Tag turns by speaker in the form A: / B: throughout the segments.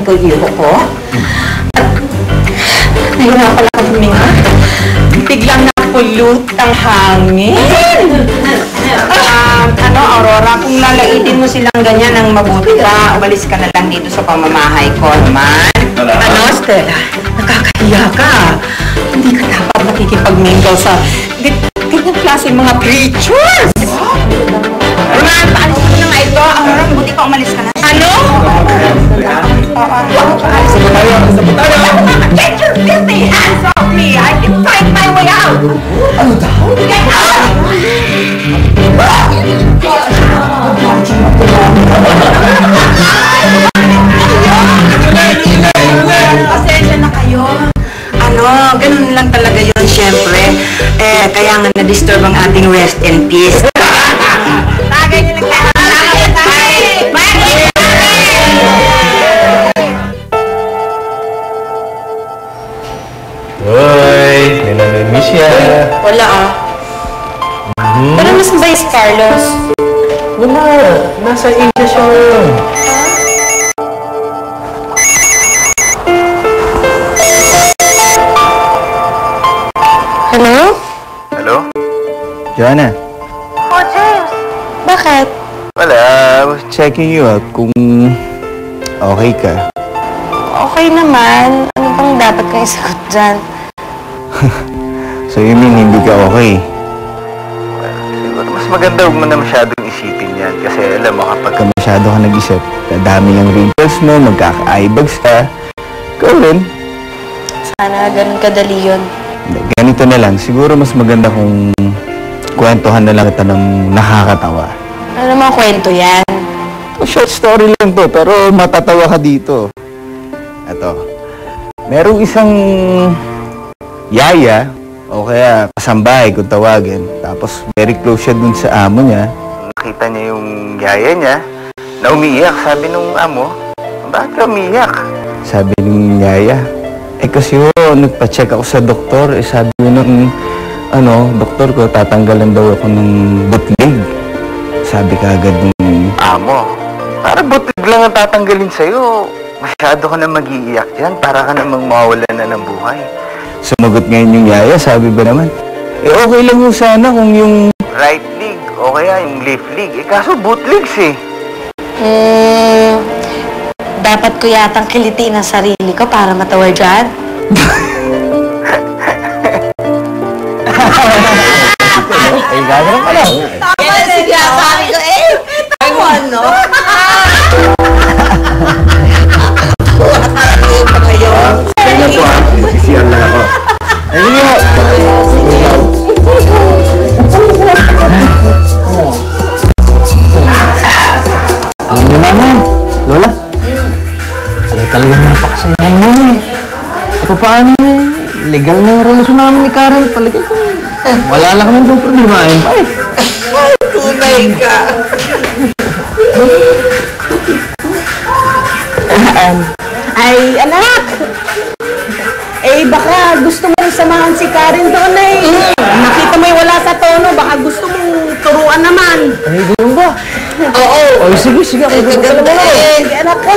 A: ko yung iho ko. At nahirapan ako huminga. Biglang napulot ang hangin. Aurora, kung lalaitin mo silang ganyan ng mabuti ka, umalis ka na lang dito sa pamamahay ko naman. Stella? Nakakahiya ka. Hindi ka dapat makikipag-mingle sa ganyan klase mga creatures. Roman, paalis ko na nga ito. Aurora, mabuti ka umalis ka na. Ano? Get your filthy hands off me! I can find my way out! Ano daw? Get out! Pasensya na kayo. Ganun lang talaga yun, syempre. Kaya nga na-disturb ang ating rest in peace. Tagay niyo lang kayo.
B: Hoy, may namimiss siya.
A: Wala Pero nasan ba yung Carlos?
B: Wala, nasa India siya ngayon.
A: Hello?
B: Hello? Joanna?
A: Oh, James. Bakit?
B: Wala, I was checking you out kung okay ka.
A: Okay naman. Ano bang dapat kong isagot dyan?
B: So you mean hindi ka okay? Well, siguro mas maganda huwag mo na masyadong isipin yan. Kasi alam mo, kapag ka masyado ka nag-isip, dadami ang wrinkles mo, magkaka-eyebags ka. Ikaw rin.
A: Sana ganun kadali yun.
B: Ganito na lang, siguro mas maganda kung kwentuhan na lang kita ng nakakatawa.
A: Ano naman kwento yan?
B: Short story lang to, pero matatawa ka dito. Ito, merong isang yaya, o kaya kasambahay kung tawagin. Tapos very close siya dun sa amo niya. Nakita niya yung yaya niya na umiiyak. Sabi nung amo, bakit ka umiiyak? Sabi nung yaya, kasi nagpa-check ako sa doktor. Sabi nung doktor ko, tatanggalan daw ako ng butlig. Sabi kaagad nung amo, para butlig lang ang tatanggalin sa'yo. Masyado ka na mag-iiyak dyan, para ka namang mawala na ng buhay. Sumagot ngayon yung yaya, sabi ba naman, okay lang yung sana kung yung right leg o kaya yung left leg. Kaso bootlegs eh.
A: Dapat ko yatang kilitiin ang sarili ko para matawa dyan.
B: Gagawin ka lang.
A: Tama na siya, sabi ko tawa, no?
B: Kaya po sisiyang lang ako. Ayun nga. Alam niyo naman, Lola. Talagang napakasayahan mo eh. Paano legal na yung relasyon namin ni Karen. Talagang wala lang kami itong problemahin pa eh.
A: Tunay ka. Ay, anak! Baka gusto mo samahan si Karen doon eh. Nakita mo yung wala sa tono, baka gusto mong turuan naman.
B: Ay, gano'n ba?
A: Oo.
B: Ay, sige. Ay,
A: ganda eh. Anak ko.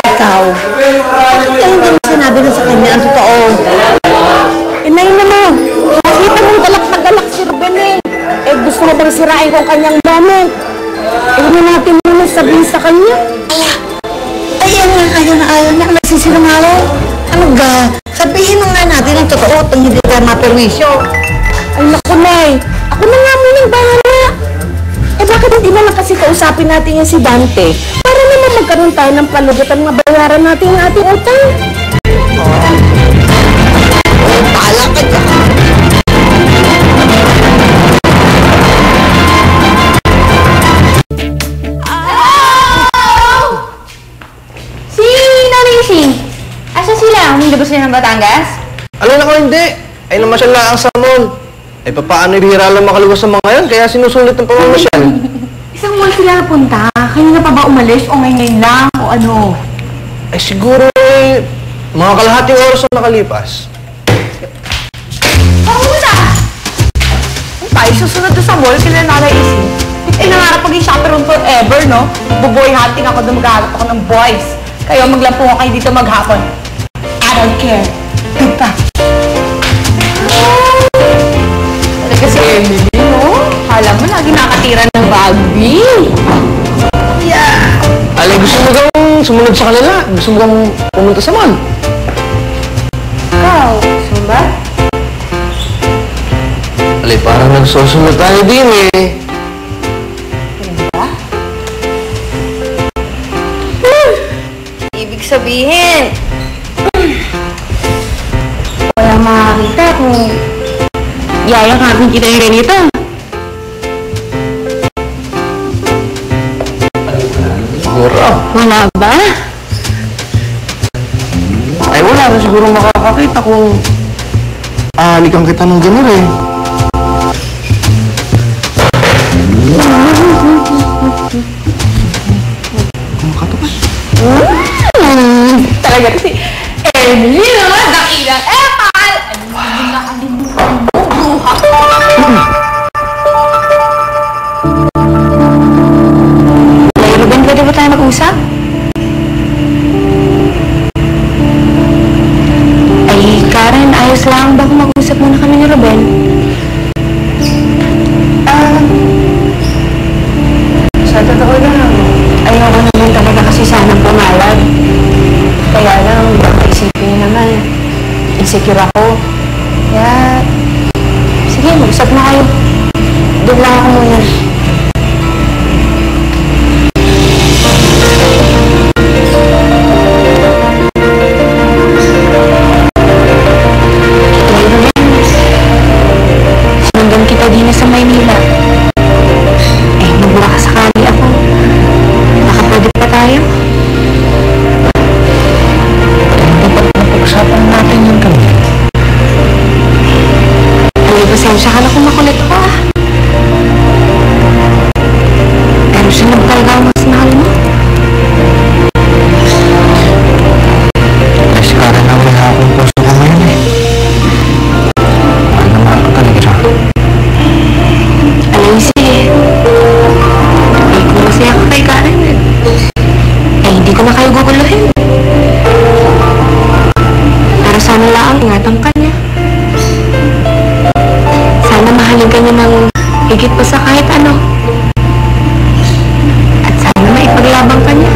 A: Ikaw. Bakit ka hindi mo sinabi na sa kanya ang totoo? Inayin na mo. Nakita mong galak na galak si Ruben eh. Gusto mo bang sirain ko ang kanyang moment? Hindi natin muna sabihin sa kanya. Ayaw niya. Nagsisinungaling. Ano ga? Sabihin na nga natin ang totoo at hindi ka maperwisyo. Ay, naku, Nay. Ako na nga munang bahala. Bakit hindi na lang kasi kausapin natin yan si Dante? Para naman magkaroon tayo ng palugutan na bayaran natin ang ating utang. Bahala ka dyan. Hindi ba sila ng Batangas?
C: Alam na ko hindi. Ay namasyal lang ang Samon. Ay paano ibihira lang makaluwas sa mga yan? Kaya sinusulit ng pamamasyal.
A: Isang buwan sila napunta. Kanina pa ba umalis o ngayon lang o ano?
C: Ay siguro mga kalahating oras na nakalipas.
A: Pauna! susunod doon sa mall, kailan nakaisip? Nangarap maging chaperone forever, no? Buboy hunting ako doon, maghahanap ako ng boys. Kayo, maglampo ko kayo dito maghapon. I don't care. Diba? Talaga si Emily, no? Kala mo, lagi nakatira ng bagby. Yeah!
C: Alay, gusto mo bang sumunod sa kanila? Gusto mo bang pumunta sa mall?
A: Ikaw, gusto mo ba?
C: Alay, parang nagsusunod tayo din eh.
A: Ibig sabihin, wala makakita kung yayakapin kita yung ganito.
C: Siguro.
A: Wala ba?
C: Ay, wala na siguro makakakita kung halikan kita ng gano'n eh. Kumakatok.
A: Talaga kasi Emily naman, dakilang epal! Nakalimutan mo, bruha! Hey, Ruben, pwede ba tayo mag-usap? Ay, Karen, ayos lang. Baka mag-usap muna kami ni Ruben.
D: Sa totoo lang, ayoko naman talaga kasi sanang pumayag. Kaya lang, isipin niyo naman, insecure ako. Kaya, sige, mag-usap na kayo. Doon lang ako muna.
A: Sinundan kita din sa Maynila. Eh, magbura ka sakali ako. Baka pwede pa tayo?
C: Dapat napag-usapan natin yung kami.
A: Ay, pasensya ka na kung makulit ka. Pero siya lang talaga ang mas mahal mo.
C: Kasi Karen na wala akong puso ko ngayon eh. Mahal na mahal ko talaga siya.
A: Alice, kung masaya ka kay Karen, eh, hindi ko na kayo guguluhin. Para sana lang ingatan ka niya. Sana mahalin ka niya ng higit pa sa kahit ano. At sana maipaglabang ka niya.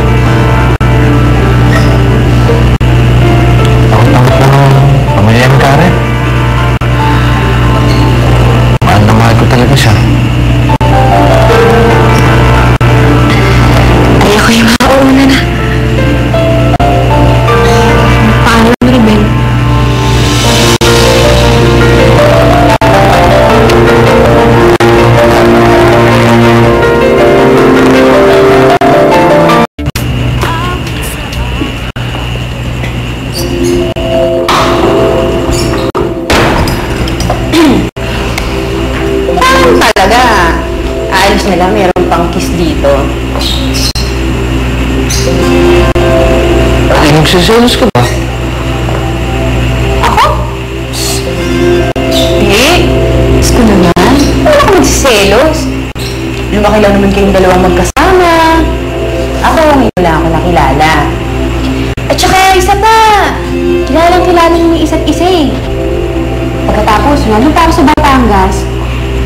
C: Takot-takot na nung pamayayan Karen. Mahal na mahal ko talaga siya.
A: Ay, ako yung makauna na. Paalam mo, Ruben.
D: Parang talaga, ayos nila, meron pang kiss dito.
C: Ay, magsiselos ka ba?
D: Ako? Diyos ko naman. Wala ka magsiselos. Lumaki lang naman kayong dalawang magkasama. Ako, ngayon lang ako nakilala. At saka, isa pa. Kilalang-kilala yung isa't isa eh. Pagkatapos, nandun pa ako sa Batangas,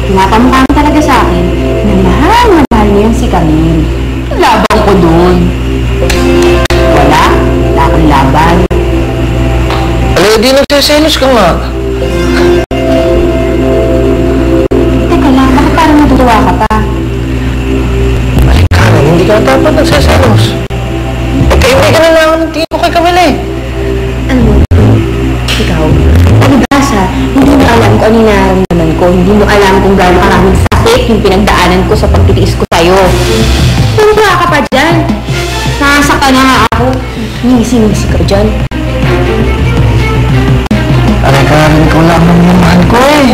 D: pinapamukha mo talaga sa akin na mahal na mahal niya si Camille. Laban ko dun. Wala akong laban.
C: Alay, di nagsiselos ka nga.
D: Teka lang, bakit parang natutuwa ka pa?
C: Ay, Karen, hindi ka dapat nagsiselos. Eh, kayo may ka na lang ng tingin ko kay Camille eh.
D: Ano mo? Ikaw, palibasa, hindi mo alam kung ano yung nararamdaman ko. Hindi mo alam kung gaano karaming sakit yung pinagdaanan ko sa pagtitiis ko sa'yo. Tumula ka pa dyan. Nakasaka na nga ako. Ningisi-ngisi ka dyan.
C: Alay, Karen, ikaw lang naman yung mahal ko eh.